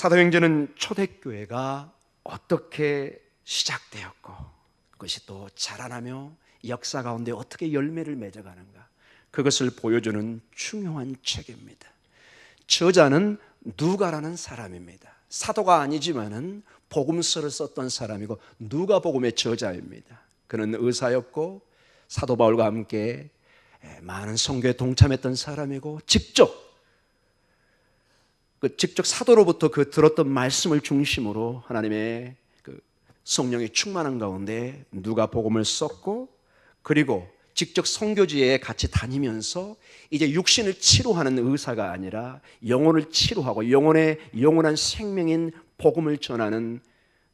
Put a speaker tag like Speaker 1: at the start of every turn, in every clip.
Speaker 1: 사도행전은 초대교회가 어떻게 시작되었고 그것이 또 자라나며 역사 가운데 어떻게 열매를 맺어가는가, 그것을 보여주는 중요한 책입니다. 저자는 누가라는 사람입니다. 사도가 아니지만은 복음서를 썼던 사람이고 누가복음의 저자입니다. 그는 의사였고 사도 바울과 함께 많은 선교에 동참했던 사람이고 직접 사도로부터 그 들었던 말씀을 중심으로 하나님의 그 성령이 충만한 가운데 누가복음을 썼고, 그리고 직접 선교지에 같이 다니면서 이제 육신을 치료하는 의사가 아니라 영혼을 치료하고 영원한 생명인 복음을 전하는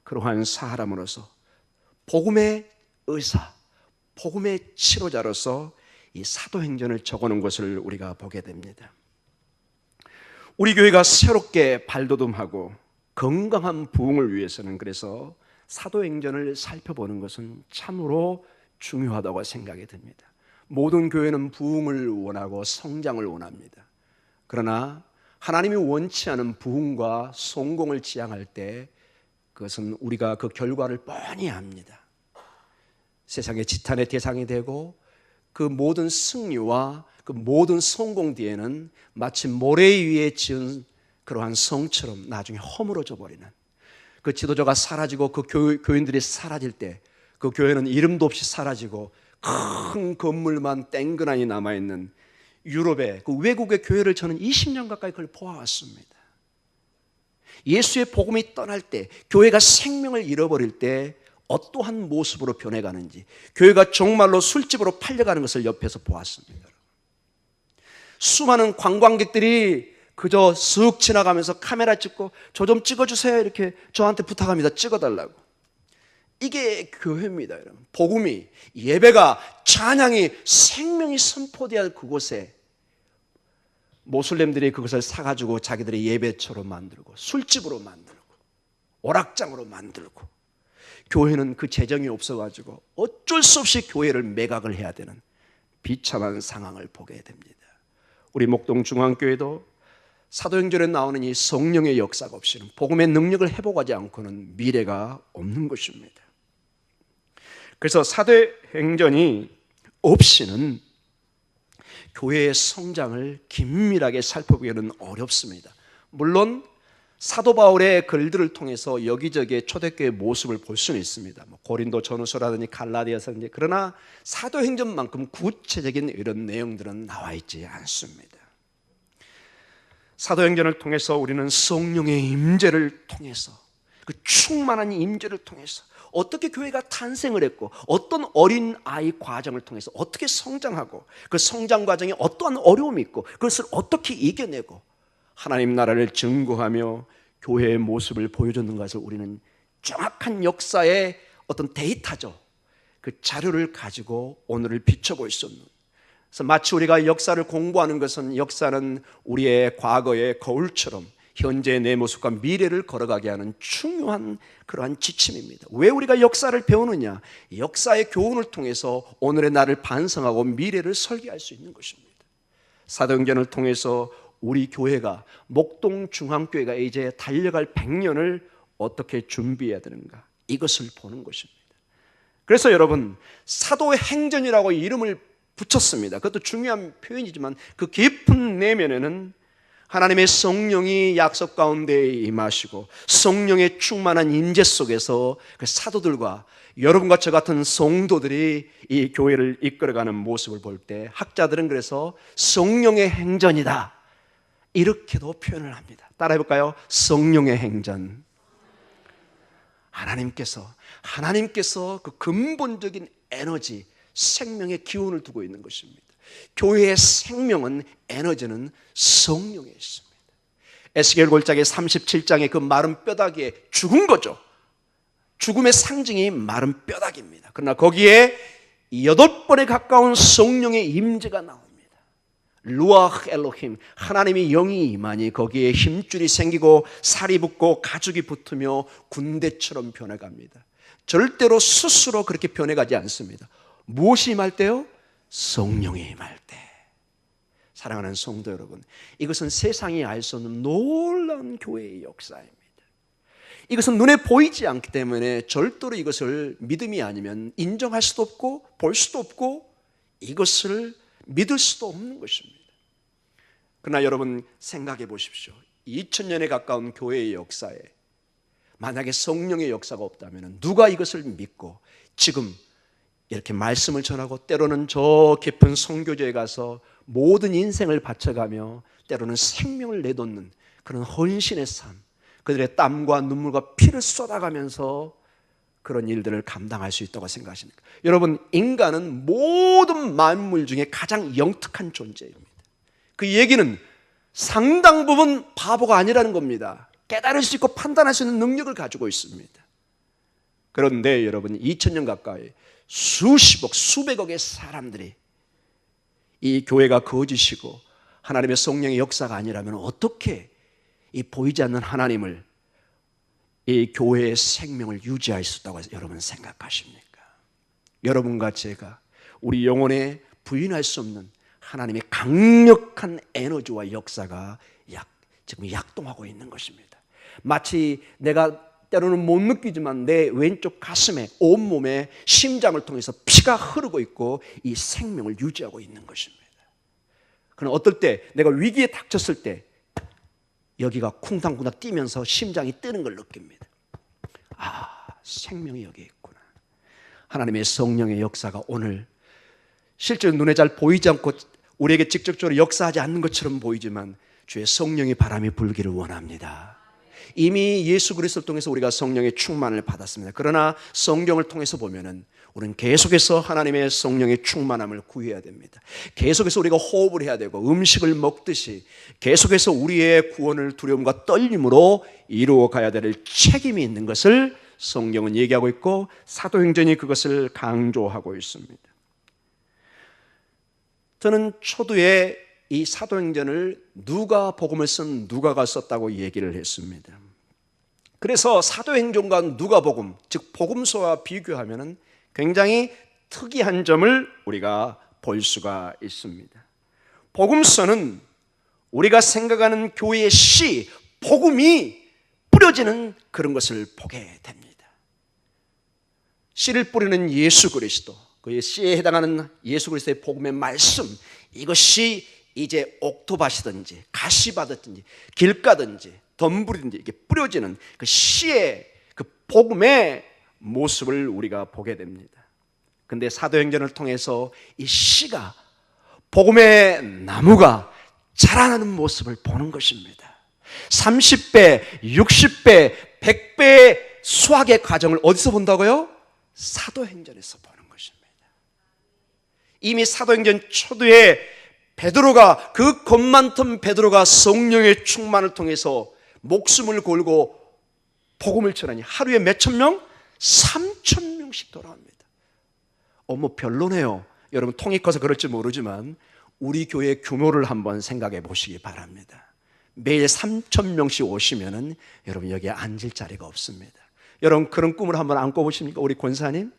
Speaker 1: 그러한 사람으로서 복음의 의사, 복음의 치료자로서 이 사도행전을 적어놓은 것을 우리가 보게 됩니다. 우리 교회가 새롭게 발돋움하고 건강한 부흥을 위해서는 그래서 사도행전을 살펴보는 것은 참으로 중요하다고 생각이 듭니다. 모든 교회는 부흥을 원하고 성장을 원합니다. 그러나 하나님이 원치 않은 부흥과 성공을 지향할 때 그것은 우리가 그 결과를 뻔히 압니다. 세상의 지탄의 대상이 되고 그 모든 승리와 그 모든 성공 뒤에는 마치 모래 위에 지은 그러한 성처럼 나중에 허물어져 버리는, 그 지도자가 사라지고 그 교인들이 사라질 때 그 교회는 이름도 없이 사라지고 큰 건물만 땡그라니 남아있는 유럽의 그 외국의 교회를 저는 20년 가까이 그걸 보아왔습니다. 예수의 복음이 떠날 때, 교회가 생명을 잃어버릴 때 어떠한 모습으로 변해가는지, 교회가 정말로 술집으로 팔려가는 것을 옆에서 보았습니다. 수많은 관광객들이 그저 쓱 지나가면서 카메라 찍고 저 좀 찍어주세요 이렇게 저한테 부탁합니다. 찍어달라고. 이게 교회입니다, 여러분. 복음이, 예배가, 찬양이, 생명이 선포되어야 할 그곳에 모슬렘들이 그것을 사가지고 자기들의 예배처럼 만들고 술집으로 만들고 오락장으로 만들고, 교회는 그 재정이 없어가지고 어쩔 수 없이 교회를 매각을 해야 되는 비참한 상황을 보게 됩니다. 우리 목동중앙교회도 사도행전에 나오는 이 성령의 역사가 없이는, 복음의 능력을 회복하지 않고는 미래가 없는 것입니다. 그래서 사도행전이 없이는 교회의 성장을 긴밀하게 살펴보기는 어렵습니다. 물론 사도 바울의 글들을 통해서 여기저기 초대교회의 모습을 볼 수는 있습니다. 고린도 전후서라든지 갈라디아서든지. 그러나 사도행전만큼 구체적인 이런 내용들은 나와 있지 않습니다. 사도행전을 통해서 우리는 성령의 임재를 통해서, 그 충만한 임재를 통해서 어떻게 교회가 탄생을 했고 어떤 어린 아이 과정을 통해서 어떻게 성장하고 그 성장 과정에 어떠한 어려움이 있고 그것을 어떻게 이겨내고 하나님 나라를 증거하며 교회의 모습을 보여주는 것을 우리는 정확한 역사의 어떤 데이터죠. 그 자료를 가지고 오늘을 비춰볼 수 있는, 그래서 마치 우리가 역사를 공부하는 것은 역사는 우리의 과거의 거울처럼 현재의 내 모습과 미래를 걸어가게 하는 중요한 그러한 지침입니다. 왜 우리가 역사를 배우느냐? 역사의 교훈을 통해서 오늘의 나를 반성하고 미래를 설계할 수 있는 것입니다. 사도행전을 통해서 우리 교회가, 목동중앙교회가 이제 달려갈 100년을 어떻게 준비해야 되는가, 이것을 보는 것입니다. 그래서 여러분, 사도행전이라고 이름을 붙였습니다. 그것도 중요한 표현이지만 그 깊은 내면에는 하나님의 성령이 약속 가운데 임하시고 성령의 충만한 임재 속에서 그 사도들과 여러분과 저 같은 성도들이 이 교회를 이끌어가는 모습을 볼 때 학자들은 그래서 성령의 행전이다, 이렇게도 표현을 합니다. 따라해 볼까요? 성령의 행전. 하나님께서 그 근본적인 에너지, 생명의 기운을 두고 있는 것입니다. 교회의 생명은, 에너지는 성령에 있습니다. 에스겔 골짜기 37장의 그 마른 뼈다귀에 죽은 거죠. 죽음의 상징이 마른 뼈다귀입니다. 그러나 거기에 8번에 가까운 성령의 임재가 나옵니다. 루아흐 엘로힘, 하나님의 영이 임하니 거기에 힘줄이 생기고 살이 붙고 가죽이 붙으며 군대처럼 변해갑니다. 절대로 스스로 그렇게 변해가지 않습니다. 무엇이 임할 때요? 성령이 임할 때. 사랑하는 성도 여러분, 이것은 세상이 알 수 없는 놀라운 교회의 역사입니다. 이것은 눈에 보이지 않기 때문에 절대로 이것을 믿음이 아니면 인정할 수도 없고 볼 수도 없고 이것을 믿을 수도 없는 것입니다. 그러나 여러분 생각해 보십시오. 2000년에 가까운 교회의 역사에 만약에 성령의 역사가 없다면 누가 이것을 믿고 지금 이렇게 말씀을 전하고 때로는 저 깊은 선교지에 가서 모든 인생을 바쳐가며 때로는 생명을 내놓는 그런 헌신의 삶, 그들의 땀과 눈물과 피를 쏟아가면서 그런 일들을 감당할 수 있다고 생각하십니까? 여러분, 인간은 모든 만물 중에 가장 영특한 존재입니다. 그 얘기는 상당 부분 바보가 아니라는 겁니다. 깨달을 수 있고 판단할 수 있는 능력을 가지고 있습니다. 그런데 여러분, 2000년 가까이 수십억, 수백억의 사람들이 이 교회가 거짓이고 하나님의 성령의 역사가 아니라면 어떻게 이 보이지 않는 하나님을, 이 교회의 생명을 유지할 수 있다고 여러분 생각하십니까? 여러분과 제가 우리 영혼에 부인할 수 없는 하나님의 강력한 에너지와 역사가 지금 약동하고 있는 것입니다. 마치 내가 때로는 못 느끼지만 내 왼쪽 가슴에, 온몸에 심장을 통해서 피가 흐르고 있고 이 생명을 유지하고 있는 것입니다. 그러나 어떨 때 내가 위기에 닥쳤을 때 여기가 쿵당쿵당 뛰면서 심장이 뛰는 걸 느낍니다. 아, 생명이 여기 있구나. 하나님의 성령의 역사가 오늘 실제로 눈에 잘 보이지 않고 우리에게 직접적으로 역사하지 않는 것처럼 보이지만 주의 성령의 바람이 불기를 원합니다. 이미 예수 그리스도를 통해서 우리가 성령의 충만을 받았습니다. 그러나 성경을 통해서 보면은 우리는 계속해서 하나님의 성령의 충만함을 구해야 됩니다. 계속해서 우리가 호흡을 해야 되고 음식을 먹듯이 계속해서 우리의 구원을 두려움과 떨림으로 이루어 가야 될 책임이 있는 것을 성경은 얘기하고 있고 사도행전이 그것을 강조하고 있습니다. 저는 초두에 이 사도행전을 누가 복음을 쓴 누가가 썼다고 얘기를 했습니다. 그래서 사도행전과 누가복음, 즉 복음서와 비교하면 굉장히 특이한 점을 우리가 볼 수가 있습니다. 복음서는 우리가 생각하는 교회의 씨, 복음이 뿌려지는 그런 것을 보게 됩니다. 씨를 뿌리는 예수 그리스도, 그의 씨에 해당하는 예수 그리스도의 복음의 말씀, 이것이 이제 옥토밭이든지 가시밭이든지 길가든지 덤불이든지 이게 뿌려지는 그 씨의 그 복음의 모습을 우리가 보게 됩니다. 근데 사도행전을 통해서 이 씨가, 복음의 나무가 자라나는 모습을 보는 것입니다. 30배, 60배, 100배의 수확의 과정을 어디서 본다고요? 사도행전에서 보는 것입니다. 이미 사도행전 초두에 베드로가, 그 겁 많던 베드로가 성령의 충만을 통해서 목숨을 걸고 복음을 전하니 하루에 몇천 명? 3,000명씩 돌아옵니다. 별로네요. 여러분 통이 커서 그럴지 모르지만 우리 교회 규모를 한번 생각해 보시기 바랍니다. 매일 3,000명씩 오시면은 여러분 여기에 앉을 자리가 없습니다. 여러분 그런 꿈을 한번 안 꿔보십니까? 우리 권사님,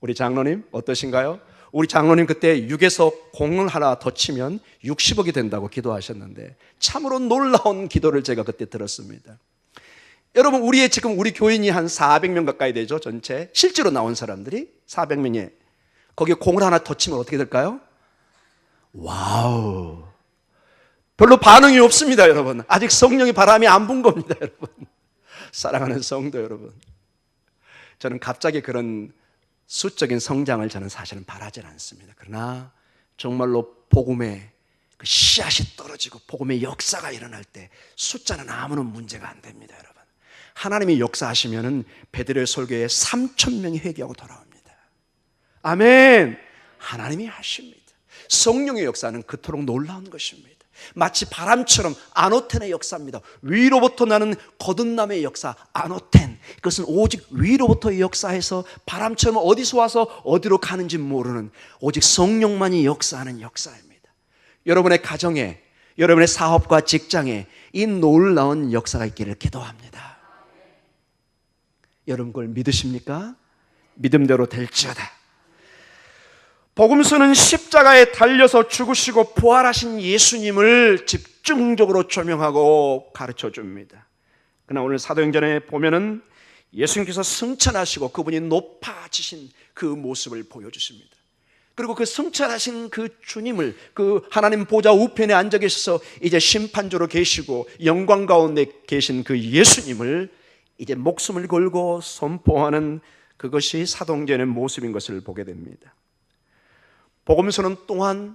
Speaker 1: 우리 장로님 어떠신가요? 우리 장로님 그때 6에서 공을 하나 더 치면 60억이 된다고 기도하셨는데 참으로 놀라운 기도를 제가 그때 들었습니다. 여러분 지금 우리 교인이 한 400명 가까이 되죠. 전체 실제로 나온 사람들이 400명에 거기에 공을 하나 더 치면 어떻게 될까요? 와우, 별로 반응이 없습니다. 여러분 아직 성령의 바람이 안 분 겁니다. 여러분 사랑하는 성도 여러분, 저는 갑자기 그런 수적인 성장을 저는 사실은 바라진 않습니다. 그러나 정말로 복음의 그 씨앗이 떨어지고 복음의 역사가 일어날 때 숫자는 아무런 문제가 안 됩니다. 여러분 하나님이 역사하시면은 베드로의 설교에 3,000명이 회개하고 돌아옵니다. 아멘. 하나님이 하십니다. 성령의 역사는 그토록 놀라운 것입니다. 마치 바람처럼 아노텐의 역사입니다. 위로부터 나는 거듭남의 역사, 아노텐. 그것은 오직 위로부터의 역사에서 바람처럼 어디서 와서 어디로 가는지 모르는 오직 성령만이 역사하는 역사입니다. 여러분의 가정에, 여러분의 사업과 직장에 이 놀라운 역사가 있기를 기도합니다. 여러분 그걸 믿으십니까? 믿음대로 될지어다. 복음서는 십자가에 달려서 죽으시고 부활하신 예수님을 집중적으로 조명하고 가르쳐 줍니다. 그러나 오늘 사도행전에 보면은 예수님께서 승천하시고 그분이 높아지신 그 모습을 보여주십니다. 그리고 그 승천하신 그 주님을, 그 하나님 보좌 우편에 앉아 계셔서 이제 심판조로 계시고 영광 가운데 계신 그 예수님을 이제 목숨을 걸고 선포하는 그것이 사도행전의 모습인 것을 보게 됩니다. 복음서는 또한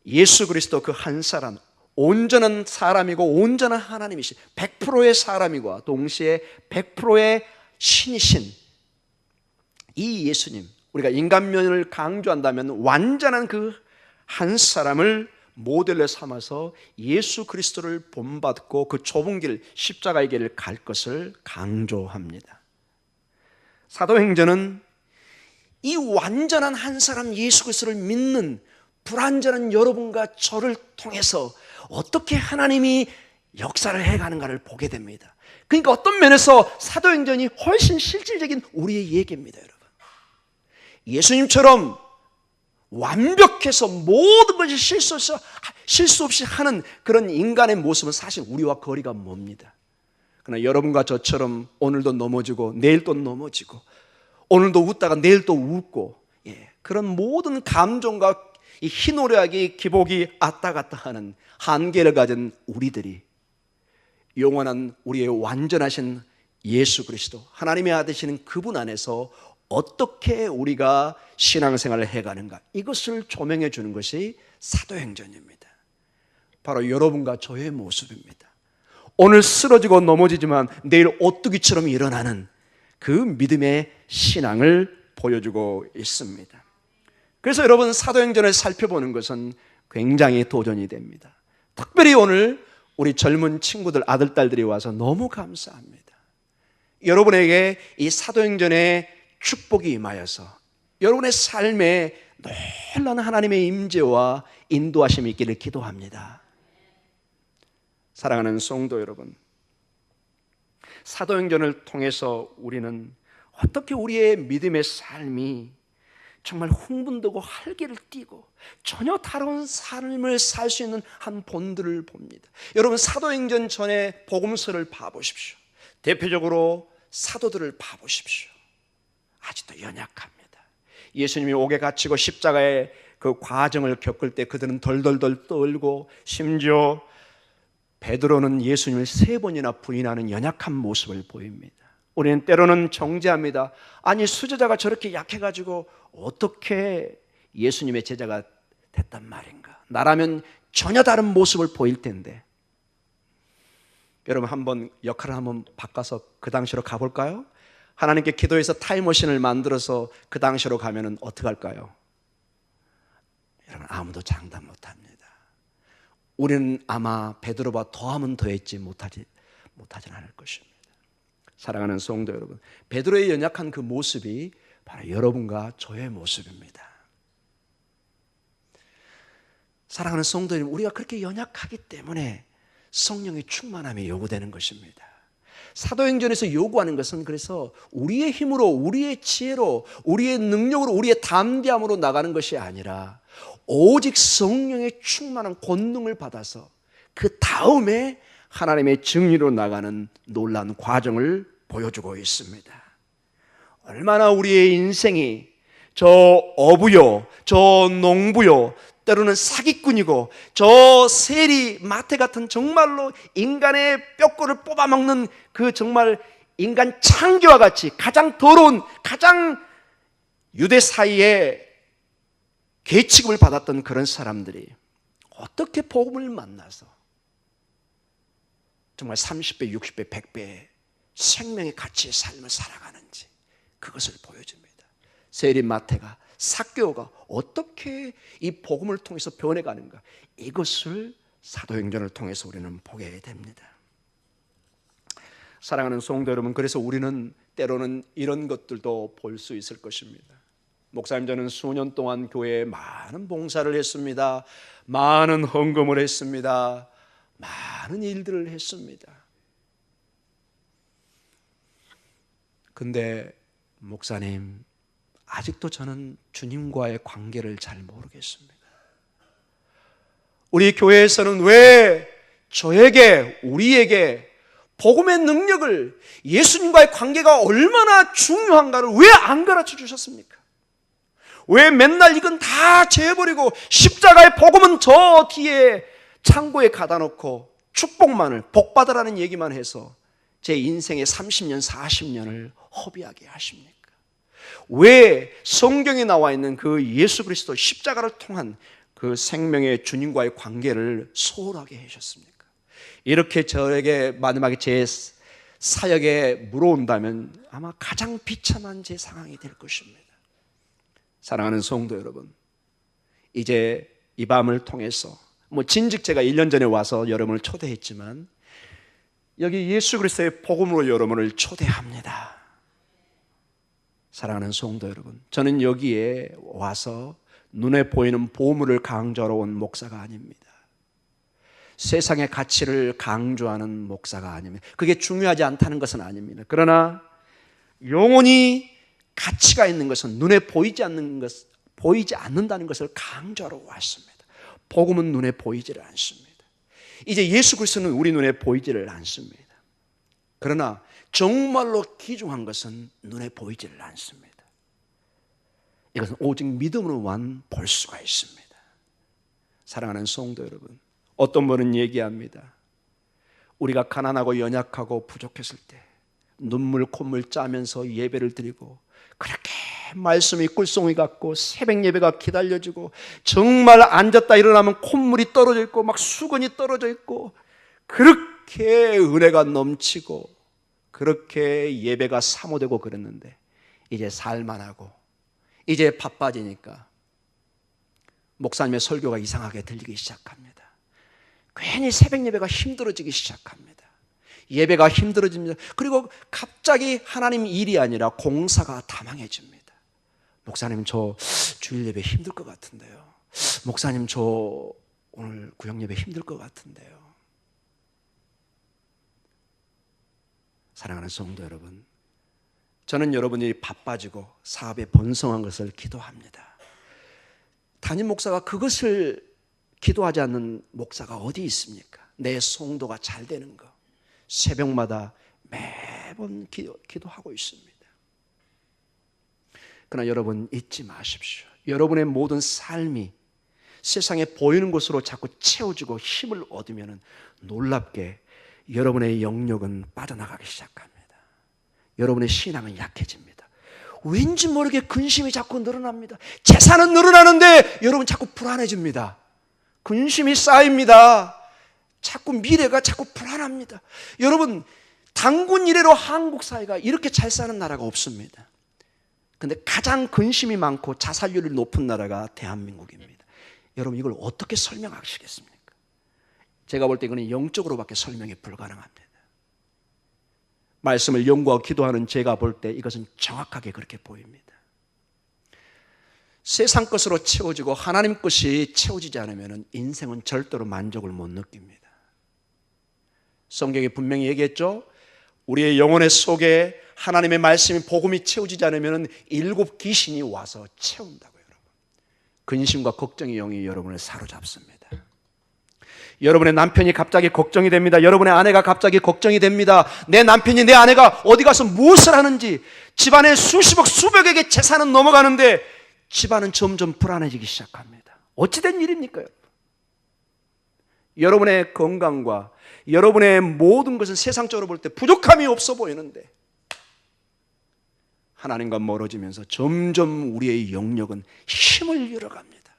Speaker 1: 예수 그리스도 그 한 사람, 온전한 사람이고 온전한 하나님이신 100%의 사람이고 동시에 100%의 신이신 이 예수님, 우리가 인간면을 강조한다면 완전한 그 한 사람을 모델로 삼아서 예수 그리스도를 본받고 그 좁은 길, 십자가의 길을 갈 것을 강조합니다. 사도행전은 이 완전한 한 사람 예수 그리스도를 믿는 불완전한 여러분과 저를 통해서 어떻게 하나님이 역사를 해가는가를 보게 됩니다. 그러니까 어떤 면에서 사도행전이 훨씬 실질적인 우리의 얘기입니다, 여러분. 예수님처럼 완벽해서 모든 것이 실수 없이 하는 그런 인간의 모습은 사실 우리와 거리가 멉니다. 그러나 여러분과 저처럼 오늘도 넘어지고 내일 또 넘어지고 오늘도 웃다가 내일 또 웃고, 그런 모든 감정과 이 희노애락이 기복이 왔다 갔다 하는 한계를 가진 우리들이 영원한 우리의 완전하신 예수 그리스도 하나님의 아들이신 그분 안에서 어떻게 우리가 신앙생활을 해가는가, 이것을 조명해 주는 것이 사도행전입니다. 바로 여러분과 저의 모습입니다. 오늘 쓰러지고 넘어지지만 내일 오뚜기처럼 일어나는 그 믿음의 신앙을 보여주고 있습니다. 그래서 여러분, 사도행전을 살펴보는 것은 굉장히 도전이 됩니다. 특별히 오늘 우리 젊은 친구들, 아들, 딸들이 와서 너무 감사합니다. 여러분에게 이 사도행전의 축복이 임하여서 여러분의 삶에 놀라운 하나님의 임재와 인도하심이 있기를 기도합니다. 사랑하는 성도 여러분, 사도행전을 통해서 우리는 어떻게 우리의 믿음의 삶이 정말 흥분되고 활기를 띠고 전혀 다른 삶을 살 수 있는 한 본들을 봅니다. 여러분, 사도행전 전에 복음서를 봐보십시오. 대표적으로 사도들을 봐보십시오. 아직도 연약합니다. 예수님이 옥에 갇히고 십자가의 그 과정을 겪을 때 그들은 덜덜덜 떨고, 심지어 베드로는 예수님을 3번이나 부인하는 연약한 모습을 보입니다. 우리는 때로는 정죄합니다. 아니, 수제자가 저렇게 약해가지고 어떻게 예수님의 제자가 됐단 말인가? 나라면 전혀 다른 모습을 보일 텐데. 여러분, 한번 역할을 한번 바꿔서 그 당시로 가볼까요? 하나님께 기도해서 타임머신을 만들어서 그 당시로 가면은 어떻게 할까요? 여러분, 아무도 장담 못합니다. 우리는 아마 베드로보다 더하면 더했지 못하진 않을 것입니다. 사랑하는 성도 여러분, 베드로의 연약한 그 모습이 바로 여러분과 저의 모습입니다. 사랑하는 성도 여러분, 우리가 그렇게 연약하기 때문에 성령의 충만함이 요구되는 것입니다. 사도행전에서 요구하는 것은 그래서 우리의 힘으로, 우리의 지혜로, 우리의 능력으로, 우리의 담대함으로 나가는 것이 아니라 오직 성령의 충만한 권능을 받아서 그 다음에 하나님의 증리로 나가는 놀라운 과정을 보여주고 있습니다. 얼마나 우리의 인생이 저 어부요, 저 농부요, 때로는 사기꾼이고 저 세리, 마태 같은 정말로 인간의 뼈골을 뽑아먹는 그 정말 인간 창기와 같이 가장 더러운, 가장 유대 사이에 계치급을 받았던 그런 사람들이 어떻게 복음을 만나서 정말 30배, 60배, 100배의 생명의 가치의 삶을 살아가는지 그것을 보여줍니다. 세리, 마태가, 삭개오가 어떻게 이 복음을 통해서 변해가는가, 이것을 사도행전을 통해서 우리는 보게 됩니다. 사랑하는 성도 여러분, 그래서 우리는 때로는 이런 것들도 볼 수 있을 것입니다. 목사님, 저는 수년 동안 교회에 많은 봉사를 했습니다. 많은 헌금을 했습니다. 많은 일들을 했습니다. 근데 목사님, 아직도 저는 주님과의 관계를 잘 모르겠습니다. 우리 교회에서는 왜 저에게, 우리에게 복음의 능력을, 예수님과의 관계가 얼마나 중요한가를 왜 안 가르쳐 주셨습니까? 왜 맨날 이건 다 재버리고 십자가의 복음은 저 뒤에 창고에 가다 놓고 축복만을, 복 받으라는 얘기만 해서 제 인생의 30년, 40년을 허비하게 하십니까? 왜 성경에 나와 있는 그 예수 그리스도 십자가를 통한 그 생명의 주님과의 관계를 소홀하게 하셨습니까? 이렇게 저에게 마지막에 제 사역에 물어온다면 아마 가장 비참한 제 상황이 될 것입니다. 사랑하는 성도 여러분, 이제 이 밤을 통해서 진즉 제가 1년 전에 와서 여러분을 초대했지만 여기 예수 그리스도의 복음으로 여러분을 초대합니다. 사랑하는 성도 여러분, 저는 여기에 와서 눈에 보이는 보물을 강조하러 온 목사가 아닙니다. 세상의 가치를 강조하는 목사가 아닙니다. 그게 중요하지 않다는 것은 아닙니다. 그러나 영혼이 가치가 있는 것은 눈에 보이지 않는다는 것을 강조하러 왔습니다. 복음은 눈에 보이지를 않습니다. 이제 예수 그리스도는 우리 눈에 보이지를 않습니다. 그러나 정말로 귀중한 것은 눈에 보이지를 않습니다. 이것은 오직 믿음으로만 볼 수가 있습니다. 사랑하는 성도 여러분, 어떤 분은 얘기합니다. 우리가 가난하고 연약하고 부족했을 때 눈물 콧물 짜면서 예배를 드리고 그렇게 말씀이 꿀송이 같고 새벽 예배가 기다려지고 정말 앉았다 일어나면 콧물이 떨어져 있고 막 수건이 떨어져 있고 그렇게 은혜가 넘치고 그렇게 예배가 사모되고 그랬는데 이제 살만하고 이제 바빠지니까 목사님의 설교가 이상하게 들리기 시작합니다. 괜히 새벽 예배가 힘들어지기 시작합니다. 예배가 힘들어집니다. 그리고 갑자기 하나님 일이 아니라 공사가 다망해집니다. 목사님 저 주일 예배 힘들 것 같은데요. 목사님 저 오늘 구역 예배 힘들 것 같은데요. 사랑하는 성도 여러분, 저는 여러분이 바빠지고 사업에 번성한 것을 기도합니다. 담임 목사가 그것을 기도하지 않는 목사가 어디 있습니까? 내 성도가 잘 되는 거 새벽마다 매번 기도하고 있습니다. 그러나 여러분 잊지 마십시오. 여러분의 모든 삶이 세상에 보이는 것으로 자꾸 채워지고 힘을 얻으면 놀랍게 여러분의 영역은 빠져나가기 시작합니다. 여러분의 신앙은 약해집니다. 왠지 모르게 근심이 자꾸 늘어납니다. 재산은 늘어나는데 여러분 자꾸 불안해집니다. 근심이 쌓입니다. 자꾸 미래가 자꾸 불안합니다. 여러분 단군 이래로 한국 사회가 이렇게 잘 사는 나라가 없습니다. 그런데 가장 근심이 많고 자살률이 높은 나라가 대한민국입니다. 여러분 이걸 어떻게 설명하시겠습니까? 제가 볼 때 이거는 영적으로밖에 설명이 불가능합니다. 말씀을 연구하고 기도하는 제가 볼 때 이것은 정확하게 그렇게 보입니다. 세상 것으로 채워지고 하나님 것이 채워지지 않으면 인생은 절대로 만족을 못 느낍니다. 성경이 분명히 얘기했죠. 우리의 영혼의 속에 하나님의 말씀이 복음이 채워지지 않으면 7 귀신이 와서 채운다고요. 여러분. 근심과 걱정의 영이 여러분을 사로잡습니다. 여러분의 남편이 갑자기 걱정이 됩니다. 여러분의 아내가 갑자기 걱정이 됩니다. 내 남편이 내 아내가 어디 가서 무엇을 하는지, 집안에 수십억 수백억의 재산은 넘어가는데 집안은 점점 불안해지기 시작합니다. 어찌된 일입니까? 여러분의 건강과 여러분의 모든 것은 세상적으로 볼 때 부족함이 없어 보이는데 하나님과 멀어지면서 점점 우리의 영역은 힘을 잃어갑니다.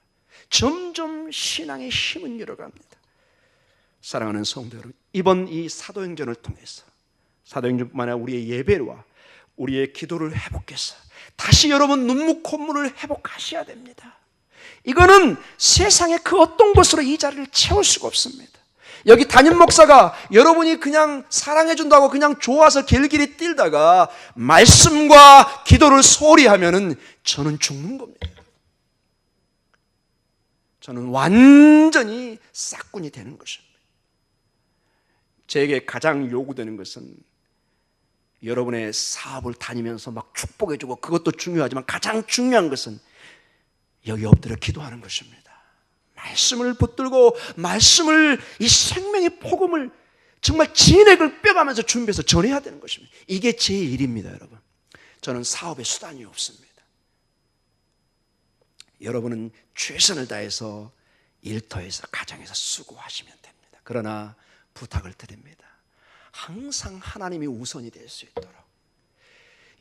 Speaker 1: 점점 신앙의 힘은 잃어갑니다. 사랑하는 성도 여러분, 이번 이 사도행전을 통해서 사도행전뿐만 아니라 우리의 예배와 우리의 기도를 회복해서 다시 여러분 눈물 콧물을 회복하셔야 됩니다. 이거는 세상의 그 어떤 것으로 이 자리를 채울 수가 없습니다. 여기 담임 목사가 여러분이 그냥 사랑해 준다고 그냥 좋아서 길길이 뛰다가 말씀과 기도를 소홀히 하면은 저는 죽는 겁니다. 저는 완전히 싹군이 되는 것입니다. 제게 가장 요구되는 것은 여러분의 사업을 다니면서 막 축복해주고 그것도 중요하지만 가장 중요한 것은 여기 엎드려 기도하는 것입니다. 말씀을 붙들고 말씀을, 이 생명의 복음을 정말 진액을 빼가면서 준비해서 전해야 되는 것입니다. 이게 제 일입니다, 여러분. 저는 사업에 수단이 없습니다. 여러분은 최선을 다해서 일터에서 가정에서 수고하시면 됩니다. 그러나 부탁을 드립니다. 항상 하나님이 우선이 될 수 있도록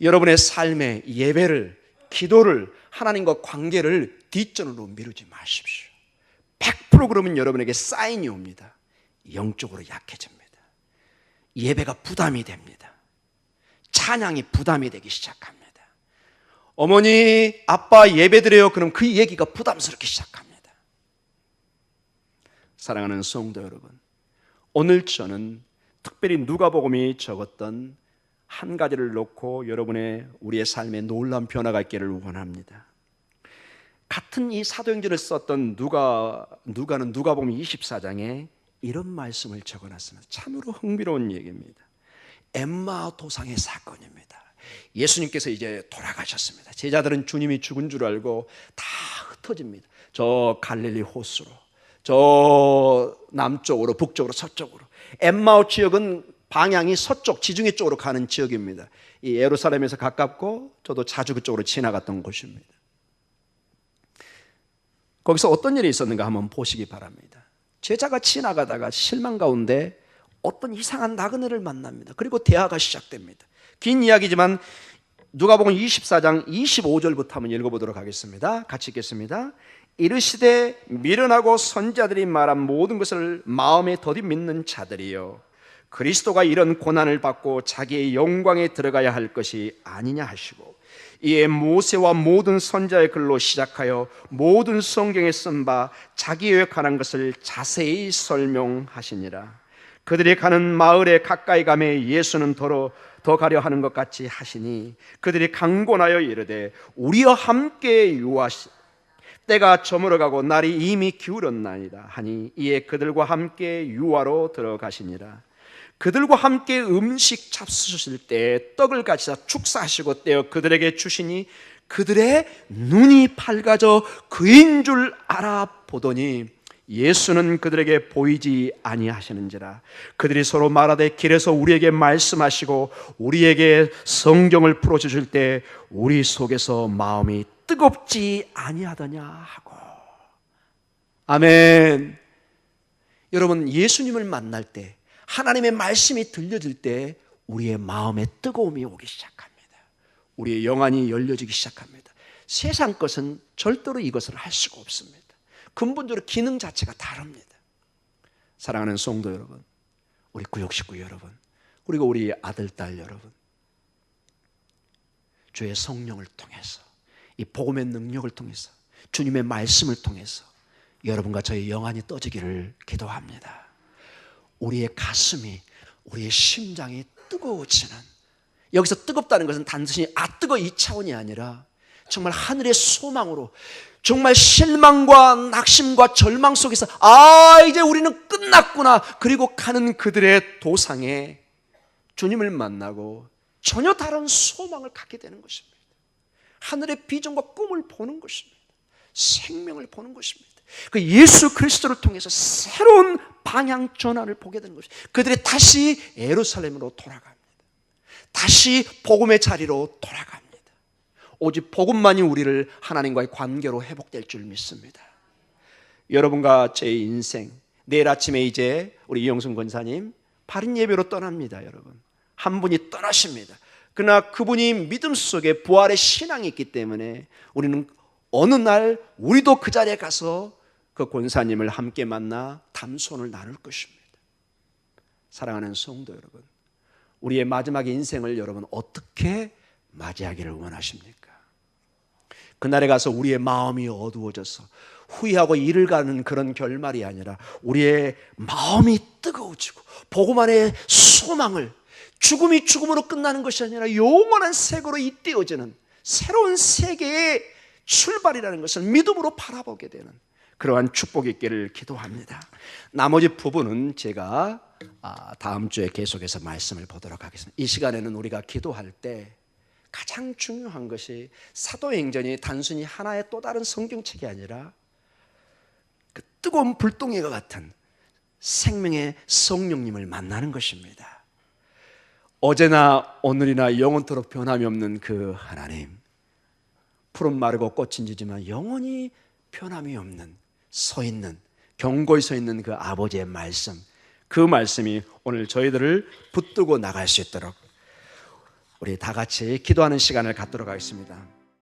Speaker 1: 여러분의 삶의 예배를, 기도를, 하나님과 관계를 뒷전으로 미루지 마십시오. 100% 그러면 여러분에게 사인이 옵니다. 영적으로 약해집니다. 예배가 부담이 됩니다. 찬양이 부담이 되기 시작합니다. 어머니, 아빠 예배드려요. 그럼 그 얘기가 부담스럽기 시작합니다. 사랑하는 성도 여러분, 오늘 저는 특별히 누가복음이 적었던 한 가지를 놓고 우리의 삶에 놀라운 변화가 있기를 원합니다. 같은 이 사도행전을 썼던 누가는 누가복음 24장에 이런 말씀을 적어놨습니다. 참으로 흥미로운 얘기입니다. 엠마 도상의 사건입니다. 예수님께서 이제 돌아가셨습니다. 제자들은 주님이 죽은 줄 알고 다 흩어집니다. 저 갈릴리 호수로, 저 남쪽으로, 북쪽으로, 서쪽으로. 엠마오 지역은 방향이 서쪽, 지중해 쪽으로 가는 지역입니다. 이 예루살렘에서 가깝고 저도 자주 그쪽으로 지나갔던 곳입니다. 거기서 어떤 일이 있었는가 한번 보시기 바랍니다. 제자가 지나가다가 실망 가운데 어떤 이상한 나그네를 만납니다. 그리고 대화가 시작됩니다. 긴 이야기지만 누가복음 24장 25절부터 한번 읽어보도록 하겠습니다. 같이 읽겠습니다. 이르시되 미련하고 선지자들이 말한 모든 것을 마음에 더디 믿는 자들이여, 그리스도가 이런 고난을 받고 자기의 영광에 들어가야 할 것이 아니냐 하시고, 이에 모세와 모든 선지자의 글로 시작하여 모든 성경에 쓴 바 자기에 관한 것을 자세히 설명하시니라. 그들이 가는 마을에 가까이 가매 예수는 더 가려 하는 것 같이 하시니, 그들이 강권하여 이르되 우리와 함께 유하시 때가 저물어가고 날이 이미 기울었나이다 하니, 이에 그들과 함께 유하로 들어가시니라. 그들과 함께 음식 잡수실 때 떡을 가지사 축사하시고 떼어 그들에게 주시니, 그들의 눈이 밝아져 그인 줄 알아보더니 예수는 그들에게 보이지 아니하시는지라. 그들이 서로 말하되 길에서 우리에게 말씀하시고 우리에게 성경을 풀어주실 때 우리 속에서 마음이 뜨겁지 아니하더냐 하고. 아멘. 여러분, 예수님을 만날 때, 하나님의 말씀이 들려질 때 우리의 마음에 뜨거움이 오기 시작합니다. 우리의 영안이 열려지기 시작합니다. 세상 것은 절대로 이것을 할 수가 없습니다. 근본적으로 기능 자체가 다릅니다. 사랑하는 성도 여러분, 우리 구역 식구 여러분, 그리고 우리 아들, 딸 여러분, 주의 성령을 통해서, 이 복음의 능력을 통해서, 주님의 말씀을 통해서 여러분과 저의 영안이 떠지기를 기도합니다. 우리의 가슴이, 우리의 심장이 뜨거워지는, 여기서 뜨겁다는 것은 단순히 뜨거 이 차원이 아니라 정말 하늘의 소망으로, 정말 실망과 낙심과 절망 속에서 이제 우리는 끝났구나, 그리고 가는 그들의 도상에 주님을 만나고 전혀 다른 소망을 갖게 되는 것입니다. 하늘의 비전과 꿈을 보는 것입니다. 생명을 보는 것입니다. 그 예수 그리스도를 통해서 새로운 방향 전환을 보게 되는 것입니다. 그들이 다시 예루살렘으로 돌아갑니다. 다시 복음의 자리로 돌아갑니다. 오직 복음만이 우리를 하나님과의 관계로 회복될 줄 믿습니다. 여러분과 제 인생, 내일 아침에 이제 우리 이영순 권사님 바른 예배로 떠납니다. 여러분, 한 분이 떠나십니다. 그러나 그분이 믿음 속에 부활의 신앙이 있기 때문에 우리는 어느 날 우리도 그 자리에 가서 그 권사님을 함께 만나 담소를 나눌 것입니다. 사랑하는 성도 여러분, 우리의 마지막 인생을 여러분 어떻게 맞이하기를 원하십니까? 그날에 가서 우리의 마음이 어두워져서 후회하고 이를 가는 그런 결말이 아니라 우리의 마음이 뜨거워지고 복음 안에 소망을, 죽음이 죽음으로 끝나는 것이 아니라 영원한 세계로 잇대어지는 새로운 세계의 출발이라는 것을 믿음으로 바라보게 되는 그러한 축복이 있기를 기도합니다. 나머지 부분은 제가 다음 주에 계속해서 말씀을 보도록 하겠습니다. 이 시간에는 우리가 기도할 때 가장 중요한 것이 사도행전이 단순히 하나의 또 다른 성경책이 아니라 그 뜨거운 불덩이와 같은 생명의 성령님을 만나는 것입니다. 어제나 오늘이나 영원토록 변함이 없는 그 하나님, 푸른 마르고 꽃은 지지만 영원히 변함이 없는 서 있는, 견고히 서 있는 그 아버지의 말씀, 그 말씀이 오늘 저희들을 붙들고 나갈 수 있도록 우리 다 같이 기도하는 시간을 갖도록 하겠습니다.